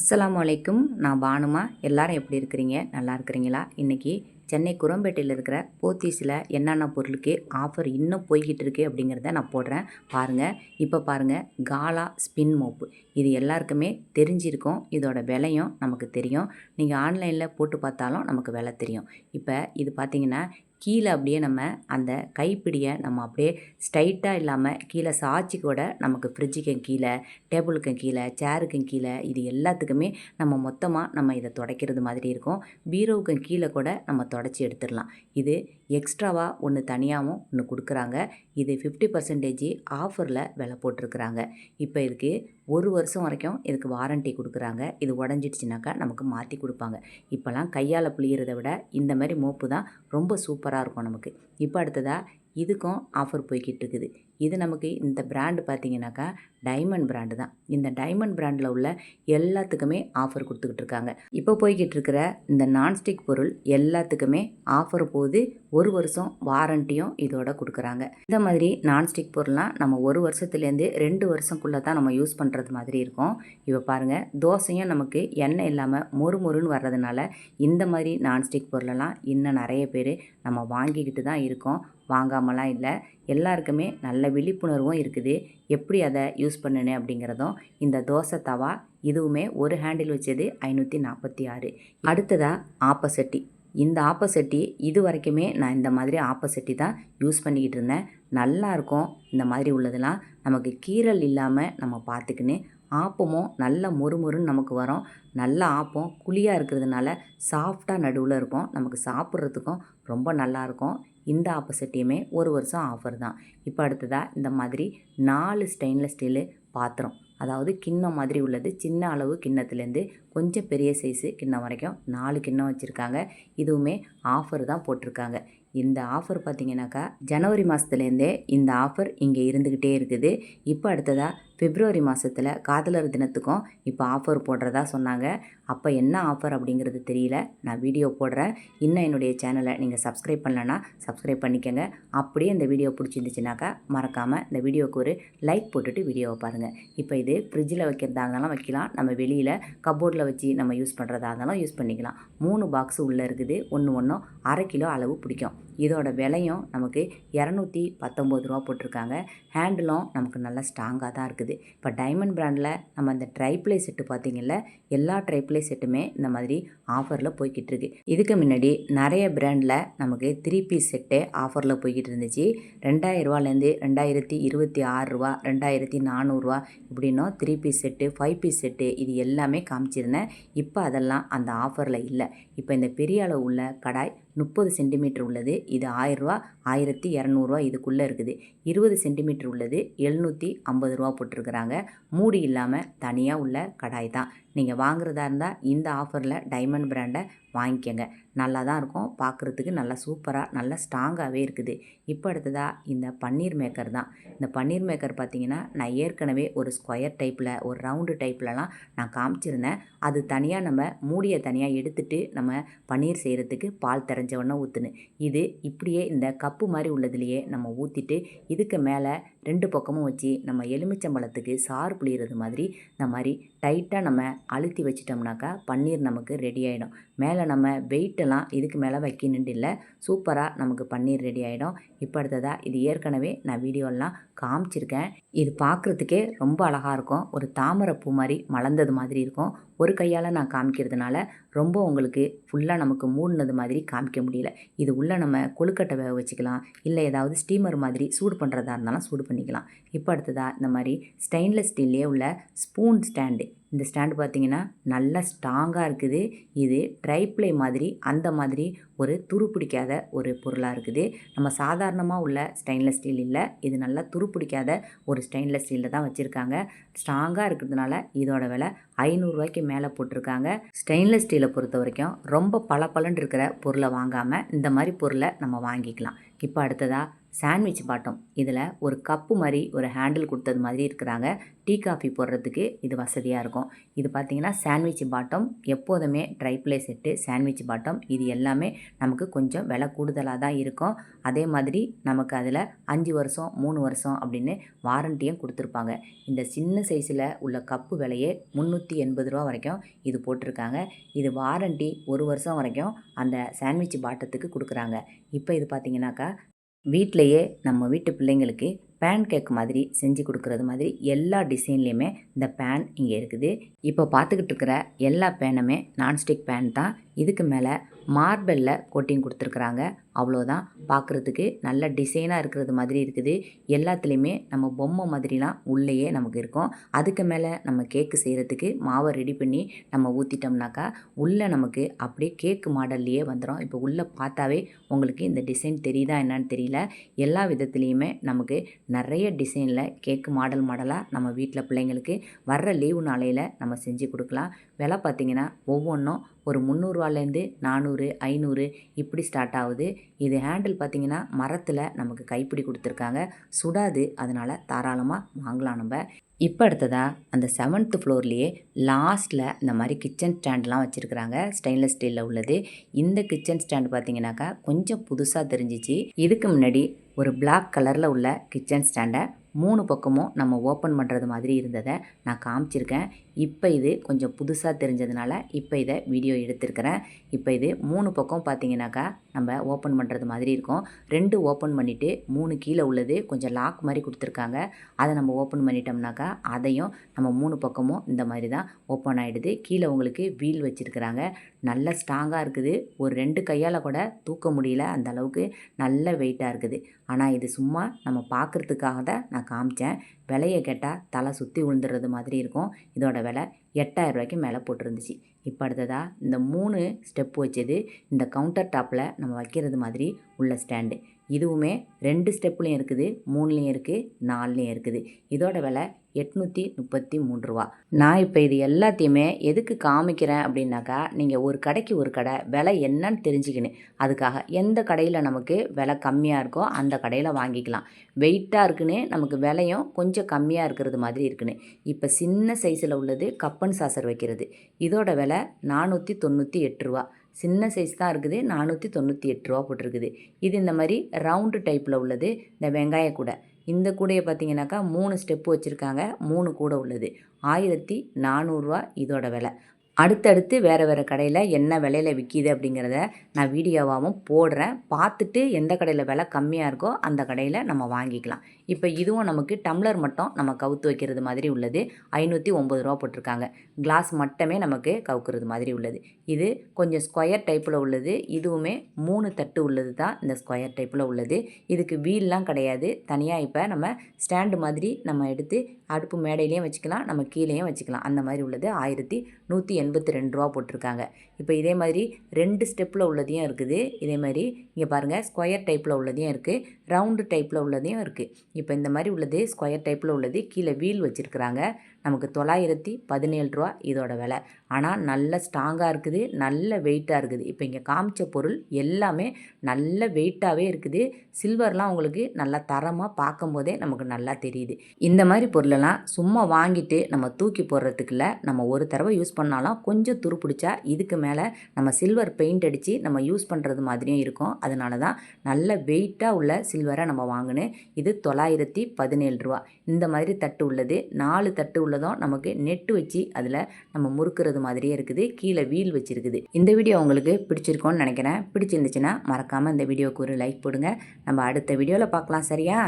அஸ்ஸலாமு அலைக்கும். நான் பானுமா. எல்லாரும் எப்படி இருக்கிறீங்க? நல்லா இருக்கிறீங்களா? இன்றைக்கி சென்னை குரம்பேட்டையில் இருக்கிற போத்தீஸில் என்னென்ன பொருளுக்கு ஆஃபர் இன்னும் போய்கிட்டு இருக்குது அப்படிங்கிறத நான் போடுறேன் பாருங்கள். இப்போ பாருங்கள், காலா ஸ்பின் மோப்பு இது எல்லாருக்குமே தெரிஞ்சிருக்கும். இதோட விலையும் நமக்கு தெரியும். நீங்கள் ஆன்லைனில் போட்டு பார்த்தாலும் நமக்கு விலை தெரியும். இப்போ இது பார்த்திங்கன்னா கீழே அப்படியே நம்ம அந்த கைப்பிடியை நம்ம அப்படியே ஸ்ட்ரைட்டாக இல்லாமல் கீழே சாய்ச்சி கூட நமக்கு ஃப்ரிட்ஜுக்கும் கீழே, டேபிளுக்கும் கீழே, சேருக்கும் கீழே இது எல்லாத்துக்குமே நம்ம மொத்தமாக நம்ம இதை துடைக்கிறது மாதிரி இருக்கும். பீரோவுக்கும் கீழே கூட நம்ம தொடச்சி எடுத்துடலாம். இது எக்ஸ்ட்ராவாக ஒன்று தனியாகவும் ஒன்று கொடுக்குறாங்க. இது 50% ஆஃபரில் விலை போட்டிருக்கிறாங்க. இப்போ இதுக்கு 1 வருஷம் வரைக்கும் இதுக்கு வாரண்ட்டி கொடுக்குறாங்க. இது உடஞ்சிடுச்சுனாக்கா நமக்கு மாற்றி கொடுப்பாங்க. இப்போலாம் கையால் புளியறதை விட இந்த மாதிரி மோப்பு தான் ரொம்ப சூப்பராக இருக்கும் நமக்கு. இப்போ அடுத்ததாக இதுக்கும் ஆஃபர் போய்கிட்டு இருக்குது. இது நமக்கு இந்த பிராண்டு பார்த்திங்கனாக்கா டைமண்ட் பிராண்டு தான். இந்த டைமண்ட் பிராண்டில் உள்ள எல்லாத்துக்குமே ஆஃபர் கொடுத்துக்கிட்டு இருக்காங்க. இப்போ போய்கிட்டு இருக்கிற இந்த நான்ஸ்டிக் பொருள் எல்லாத்துக்குமே ஆஃபர் போது 1 வருஷம் வாரண்ட்டியும் இதோட கொடுக்குறாங்க. இந்த மாதிரி நான்ஸ்டிக் பொருள்லாம் நம்ம 1 வருஷத்துலேருந்து 2 வருஷம்குள்ளே தான் நம்ம யூஸ் பண்ணுறது மாதிரி இருக்கும். இப்போ பாருங்கள், தோசையும் நமக்கு எண்ணெய் இல்லாமல் மொறுமொறுன்னு வர்றதுனால இந்த மாதிரி நான்ஸ்டிக் பொருளெல்லாம் இன்னும் நிறைய பேர் நம்ம வாங்கிக்கிட்டு தான் இருக்கோம். வாங்காமலாம் இல்லை. எல்லாருக்குமே நல்ல விழிப்புணர்வும் இருக்குது. எப்படி அதை யூஸ் பண்ணணும் அப்படிங்கிறதும். இந்த தோசை தவா இதுவுமே ஒரு ஹேண்டில் வச்சது 546. அடுத்ததாக ஆப்பசட்டி. இந்த ஆப்பசட்டி இது வரைக்குமே நான் இந்த மாதிரி ஆப்பசட்டி தான் யூஸ் பண்ணிக்கிட்டு இருந்தேன். நல்லாயிருக்கும். இந்த மாதிரி உள்ளதெல்லாம் நமக்கு கீறல் இல்லாமல் நம்ம பார்த்துக்கின்னு ஆப்பமும் நல்ல மொறுமொறுன்னு நமக்கு வரும். நல்ல ஆப்பம் குழியாக இருக்கிறதுனால சாஃப்டாக நடுவில் இருக்கும். நமக்கு சாப்பிட்றதுக்கும் ரொம்ப நல்லாயிருக்கும். இந்த ஆப்போசிட்டியுமே 1 வருஷம் ஆஃபர் தான். இப்போ அடுத்ததாக இந்த மாதிரி 4 ஸ்டெயின்லெஸ் ஸ்டீலு பாத்திரம், அதாவது கிண்ணம் மாதிரி உள்ளது. சின்ன அளவு கிண்ணத்துலேருந்து கொஞ்சம் பெரிய சைஸு கிண்ணம் வரைக்கும் 4 கிண்ணம் வச்சுருக்காங்க. இதுவுமே ஆஃபர் தான் போட்டிருக்காங்க. இந்த ஆஃபர் பார்த்திங்கனாக்கா ஜனவரி மாதத்துலேருந்தே இந்த ஆஃபர் இங்கே இருந்துக்கிட்டே இருக்குது. இப்போ அடுத்ததாக பிப்ரவரி மாதத்தில் காதலர் தினத்துக்கும் இப்போ ஆஃபர் போடுறதா சொன்னாங்க. அப்போ என்ன ஆஃபர் அப்படிங்கிறது தெரியல. நான் வீடியோ போடுறேன். இன்னும் என்னுடைய சேனலை நீங்கள் சப்ஸ்கிரைப் பண்ணலன்னா சப்ஸ்கிரைப் பண்ணிக்கோங்க. அப்படியே இந்த வீடியோ பிடிச்சிருந்துச்சுனாக்கா மறக்காமல் இந்த வீடியோவுக்கு ஒரு லைக் போட்டுட்டு வீடியோவை பாருங்கள். இப்போ இது ஃப்ரிட்ஜில் வைக்கிறதா இருந்தாலும் வைக்கலாம். நம்ம வெளியில் கப்போர்டில் வச்சு நம்ம யூஸ் பண்ணுறதா இருந்தாலும் யூஸ் பண்ணிக்கலாம். 3 பாக்ஸ் உள்ளே இருக்குது. ஒன்று ஒன்றும் 1/2 கிலோ அளவு பிடிக்கும். இதோட விலையும் நமக்கு 219 ரூபா போட்டிருக்காங்க. ஹேண்டிலும் நமக்கு நல்லா ஸ்ட்ராங்காக தான் இருக்குது. இப்போ டைமண்ட் பிராண்டில் நம்ம இந்த ட்ரைப்ளே செட்டு பார்த்திங்கல்ல, எல்லா ட்ரைப்ளே செட்டுமே இந்த மாதிரி ஆஃபரில் போய்கிட்டு இருக்குது. இதுக்கு முன்னாடி நிறைய பிராண்டில் நமக்கு 3 பீஸ் செட்டே ஆஃபரில் போய்கிட்டு இருந்துச்சு. 2000 ரூபாலேருந்து 2026 ரூபா, 2400 ரூபா இப்படின்னும் 3 பீஸ் செட்டு, 5 பீஸ் செட்டு இது எல்லாமே காமிச்சிருந்தேன். இப்போ அதெல்லாம் அந்த ஆஃபரில் இல்லை. இப்போ இந்த பெரிய அளவு உள்ள கடாய் 30 சென்டிமீட்டர் உள்ளது. இது 1000 ரூபா, 1200 ரூபா இதுக்குள்ளே இருக்குது. 20 சென்டிமீட்டர் உள்ளது 750 ரூபா போட்டிருக்கிறாங்க. மூடி இல்லாமல் தனியாக உள்ள கடாய் தான். நீங்கள் வாங்குறதா இருந்தால் இந்த ஆஃபரில் டைமண்ட் பிராண்டை வாங்கிக்கோங்க. நல்லா தான் இருக்கும். பார்க்குறதுக்கு நல்லா சூப்பராக நல்லா ஸ்ட்ராங்காகவே இருக்குது. இப்போ அடுத்ததாக இந்த பன்னீர் மேக்கர் தான். இந்த பன்னீர் மேக்கர் பார்த்திங்கன்னா நான் ஏற்கனவே ஒரு ஸ்கொயர் டைப்பில் ஒரு ரவுண்டு டைப்லலாம் நான் காமிச்சிருந்தேன். அது தனியாக நம்ம மூடியை தனியாக எடுத்துகிட்டு நம்ம பன்னீர் செய்கிறதுக்கு பால் தெரிஞ்சவொன்னே ஊற்றுனு. இது இப்படியே இந்த கப்பு மாதிரி உள்ளதுலையே நம்ம ஊற்றிட்டு இதுக்கு மேலே 2 பக்கமும் வச்சு நம்ம எலுமிச்சம்பழத்துக்கு சாறு புளியறது மாதிரி இந்த மாதிரி டைட்டாக நம்ம அழுத்தி வச்சிட்டோம்னாக்கா பன்னீர் நமக்கு ரெடி ஆகிடும். மேலே நம்ம வெயிட்டெல்லாம் இதுக்கு மேலே வைக்கணுன்னு இல்லை. சூப்பராக நமக்கு பன்னீர் ரெடி ஆகிடும். இப்போ அடுத்ததாக இது ஏற்கனவே நான் வீடியோலாம் காமிச்சிருக்கேன். இது பார்க்குறதுக்கே ரொம்ப அழகாக இருக்கும். ஒரு தாமரை பூ மாதிரி மலர்ந்தது மாதிரி இருக்கும். ஒரு கையால் நான் காமிக்கிறதுனால ரொம்ப உங்களுக்கு ஃபுல்லாக நமக்கு மூடினது மாதிரி காமிக்க முடியல. இது உள்ளே நம்ம கொழுக்கட்டை வேக வச்சுக்கலாம். இல்லை ஏதாவது ஸ்டீமர் மாதிரி சூடு பண்ணுறதா இருந்தாலும் சூடு பண்ணிக்கலாம். இப்போ அடுத்ததாக இந்த மாதிரி ஸ்டெயின்லெஸ் ஸ்டீல்லே உள்ள ஸ்பூன் ஸ்டாண்டு. இந்த ஸ்டாண்டு பார்த்திங்கன்னா நல்லா ஸ்ட்ராங்காக இருக்குது. இது ட்ரைப்ளை மாதிரி அந்த மாதிரி ஒரு துரு பிடிக்காத ஒரு பொருளாக இருக்குது. நம்ம சாதாரணமாக உள்ள ஸ்டெயின்லெஸ் ஸ்டீல் இல்லை. இது நல்லா துரு பிடிக்காத ஒரு ஸ்டெயின்லெஸ் ஸ்டீலில் தான் வச்சுருக்காங்க. ஸ்ட்ராங்காக இருக்கிறதுனால இதோட விலை 500 ரூபாய்க்கு மேலே போட்டிருக்காங்க. ஸ்டெயின்லெஸ் ஸ்டீலை பொறுத்த வரைக்கும் ரொம்ப பளபளன்னு இருக்கிற பொருளை வாங்காமல் இந்த மாதிரி பொருளை நம்ம வாங்கிக்கலாம். இப்போ அடுத்ததாக சாண்ட்விச் பாட்டம். இதில் ஒரு கப்பு மாதிரி ஒரு ஹேண்டில் கொடுத்தது மாதிரி இருக்கிறாங்க. டீ காஃபி போடுறதுக்கு இது வசதியாக இருக்கும். இது பார்த்திங்கன்னா சாண்ட்விச் பாட்டம். எப்போதுமே try play set sandwich bottom. இது எல்லாமே நமக்கு கொஞ்சம் விலை கூடுதலாக தான் இருக்கும். அதே மாதிரி நமக்கு அதில் 5 வருஷம் 3 வருஷம் அப்படின்னு வாரண்டியும் கொடுத்துருப்பாங்க. இந்த சின்ன சைஸில் உள்ள கப்பு விலையே 380 ரூபா வரைக்கும் இது போட்டிருக்காங்க. இது வாரண்டி 1 வருஷம் வரைக்கும் அந்த சாண்ட்விச் பாட்டத்துக்கு கொடுக்குறாங்க. இப்போ இது பார்த்திங்கனாக்கா வீட்டிலையே நம்ம வீட்டு பிள்ளைங்களுக்கு பேன் கேக் மாதிரி செஞ்சு கொடுக்குறது மாதிரி எல்லா டிசைன்லேயுமே இந்த பேன் இங்கே இருக்குது. இப்போ பார்த்துக்கிட்டு இருக்கிற எல்லா பேனுமே நான்ஸ்டிக் பேன் தான். இதுக்கு மேலே மார்பலில் கோட்டிங் கொடுத்துருக்குறாங்க. அவ்வளோதான். பார்க்குறதுக்கு நல்ல டிசைனாக இருக்கிறது மாதிரி இருக்குது. எல்லாத்துலேயுமே நம்ம பொம்மை மாதிரிலாம் உள்ளேயே நமக்கு இருக்கும். அதுக்கு மேலே நம்ம கேக்கு செய்கிறதுக்கு மாவை ரெடி பண்ணி நம்ம ஊற்றிட்டோம்னாக்கா உள்ளே நமக்கு அப்படியே கேக்கு மாடல்லையே வந்துடும். இப்போ உள்ளே பார்த்தாவே உங்களுக்கு இந்த டிசைன் தெரியுதா என்னன்னு தெரியல. எல்லா விதத்துலேயுமே நமக்கு நிறைய டிசைனில் கேக்கு மாடலாக நம்ம வீட்டில் பிள்ளைங்களுக்கு வர்ற லீவு நாளையில் நம்ம செஞ்சு கொடுக்கலாம். விலை பார்த்திங்கன்னா ஒவ்வொன்றும் ஒரு 300 ரூபாலேருந்து 400 500 இப்படி ஸ்டார்ட் ஆகுது. இது ஹேண்டில் பார்த்திங்கன்னா மரத்தில் நமக்கு கைப்பிடி கொடுத்துருக்காங்க. சுடாது. அதனால் தாராளமாக வாங்கலாம் நம்ம. இப்போ அடுத்ததாக அந்த 7th ஃப்ளோர்லேயே லாஸ்ட்டில் இந்த மாதிரி கிச்சன் ஸ்டாண்ட்லாம் வச்சுருக்குறாங்க. ஸ்டெயின்லெஸ் ஸ்டீலில் உள்ளது. இந்த கிச்சன் ஸ்டாண்டு பார்த்திங்கனாக்கா கொஞ்சம் புதுசாக தெரிஞ்சிச்சு. இதுக்கு முன்னாடி ஒரு பிளாக் கலரில் உள்ள கிச்சன் ஸ்டாண்டை 3 பக்கமும் நம்ம ஓப்பன் பண்ணுறது மாதிரி இருந்ததை நான் காமிச்சிருக்கேன். இப்போ இது கொஞ்சம் புதுசாக தெரிஞ்சதுனால இப்போ இதை வீடியோ எடுத்திருக்கிறேன். இப்போ இது 3 பக்கம் பார்த்திங்கனாக்கா நம்ம ஓப்பன் பண்ணுறது மாதிரி இருக்கும். 2 ஓப்பன் பண்ணிவிட்டு 3 கீழே உள்ளது கொஞ்சம் லாக் மாதிரி கொடுத்துருக்காங்க. அதை நம்ம ஓப்பன் பண்ணிட்டோம்னாக்கா அதையும் நம்ம 3 பக்கமும் இந்த மாதிரி தான் ஓப்பன் ஆகிடுது. கீழே உங்களுக்கு வீல் வச்சுருக்குறாங்க. நல்ல ஸ்ட்ராங்காக இருக்குது. ஒரு 2 கையால் கூட தூக்க முடியல, அந்த அளவுக்கு நல்ல வெயிட்டாக இருக்குது. ஆனால் இது சும்மா நம்ம பார்க்குறதுக்காக தான் நான் காமிச்சேன். விலையை கேட்டால் தலை சுற்றி விழுந்துடுறது மாதிரி இருக்கும். இதோட விலை 8000 ரூபாய்க்கு மேலே போட்டிருந்துச்சு. இப்போ அடுத்ததாக இந்த 3 ஸ்டெப் வச்சது இந்த கவுண்டர் டாப்பில் நம்ம வைக்கிறது மாதிரி உள்ள ஸ்டாண்டு. இதுவுமே 2 ஸ்டெப்லேயும் இருக்குது, 3லேயும் இருக்குது, 4லேயும் இருக்குது. இதோட விலை 833 ரூபா. நான் இப்போ இது எல்லாத்தையுமே எதுக்கு காமிக்கிறேன் அப்படின்னாக்கா நீங்கள் ஒரு கடைக்கு ஒரு கடை விலை என்னன்னு தெரிஞ்சுக்கணும். அதுக்காக எந்த கடையில் நமக்கு விலை கம்மியாக இருக்கோ அந்த கடையில் வாங்கிக்கலாம். வெயிட்டாக இருக்குன்னு நமக்கு விலையும் கொஞ்சம் கம்மியாக இருக்கிறது மாதிரி இருக்குன்னு. இப்போ சின்ன சைஸில் உள்ளது கப்பன் சாசர் வைக்கிறது. இதோட விலை 498 ரூபா. சின்ன சைஸ் தான் இருக்குது. 498 ரூபா போட்டிருக்குது. இது இந்த மாதிரி ரவுண்டு டைப்பில் உள்ளது இந்த வெங்காய கூடை. இந்த கூடையை பார்த்திங்கனாக்கா 3 ஸ்டெப்பு வச்சுருக்காங்க. 3 கூடை உள்ளது. 1400 ரூபா இதோட விலை. அடுத்தடுத்து வேறு வேறு கடையில் என்ன விலையில் விற்கிது அப்படிங்கிறத நான் வீடியோவாகவும் போடுறேன். பார்த்துட்டு எந்த கடையில் விலை கம்மியாக இருக்கோ அந்த கடையில் நம்ம வாங்கிக்கலாம். இப்போ இதுவும் நமக்கு டம்ளர் மட்டும் நம்ம கவுத்து வைக்கிறது மாதிரி உள்ளது. 509 ரூபா போட்டிருக்காங்க. கிளாஸ் மட்டுமே நமக்கு கவுக்கிறது மாதிரி உள்ளது. இது கொஞ்சம் ஸ்கொயர் டைப்பில் உள்ளது. இதுவுமே 3 தட்டு உள்ளது தான் இந்த ஸ்கொயர் டைப்பில் உள்ளது. இதுக்கு வீல்லாம் கிடையாது. தனியாக இப்போ நம்ம ஸ்டாண்டு மாதிரி நம்ம எடுத்து அடுப்பு மேடையிலையும் வச்சுக்கலாம், நம்ம கீழேயும் வச்சுக்கலாம். அந்த மாதிரி உள்ளது 1182 ரூபா போட்டிருக்காங்க. இப்போ இதே மாதிரி 2 ஸ்டெப்பில் உள்ளதையும் இருக்குது. இதே மாதிரி இங்கே பாருங்கள் ஸ்கொயர் டைப்பில் உள்ளதையும் இருக்குது, ரவுண்டு டைப்பில் உள்ளதையும் இருக்குது. இப்போ இந்த மாதிரி உள்ளது ஸ்கொயர் டைப்பில் உள்ளது. கீழே வீல் வச்சுருக்குறாங்க. நமக்கு 917 ரூபா இதோட விலை. ஆனால் நல்ல ஸ்ட்ராங்காக இருக்குது, நல்ல வெயிட்டாக இருக்குது. இப்போ இங்கே காமிச்ச பொருள் எல்லாமே நல்ல வெயிட்டாகவே இருக்குது. சில்வர்லாம் உங்களுக்கு நல்லா தரமாக பார்க்கும்போதே நமக்கு நல்லா தெரியுது. இந்த மாதிரி பொருளெல்லாம் சும்மா வாங்கிட்டு நம்ம தூக்கி போடுறதுக்குள்ள நம்ம ஒரு தடவை யூஸ் பண்ணாலும் கொஞ்சம் துரு பிடிச்சா இதுக்கு மேலே நம்ம சில்வர் பெயிண்ட் அடித்து நம்ம யூஸ் பண்ணுறது மாதிரியும் இருக்கும். அதனால தான் நல்ல வெயிட்டாக உள்ள சில்வரை நம்ம வாங்கினேன். இது 917 ரூபா. இந்த மாதிரி தட்டு உள்ளது. 4 தட்டு உள்ளதும் நமக்கு நெட்டு வச்சு அதில் நம்ம முறுக்கிறது மாதிரியே இருக்குது. கீழே வீல் வச்சுருக்குது. இந்த வீடியோ உங்களுக்கு பிடிச்சிருக்கோன்னு நினைக்கிறேன். பிடிச்சிருந்துச்சுன்னா மறக்காமல் இந்த வீடியோவுக்கு ஒரு லைக் போடுங்க. நம்ம அடுத்த வீடியோவில் பார்க்கலாம். சரியா?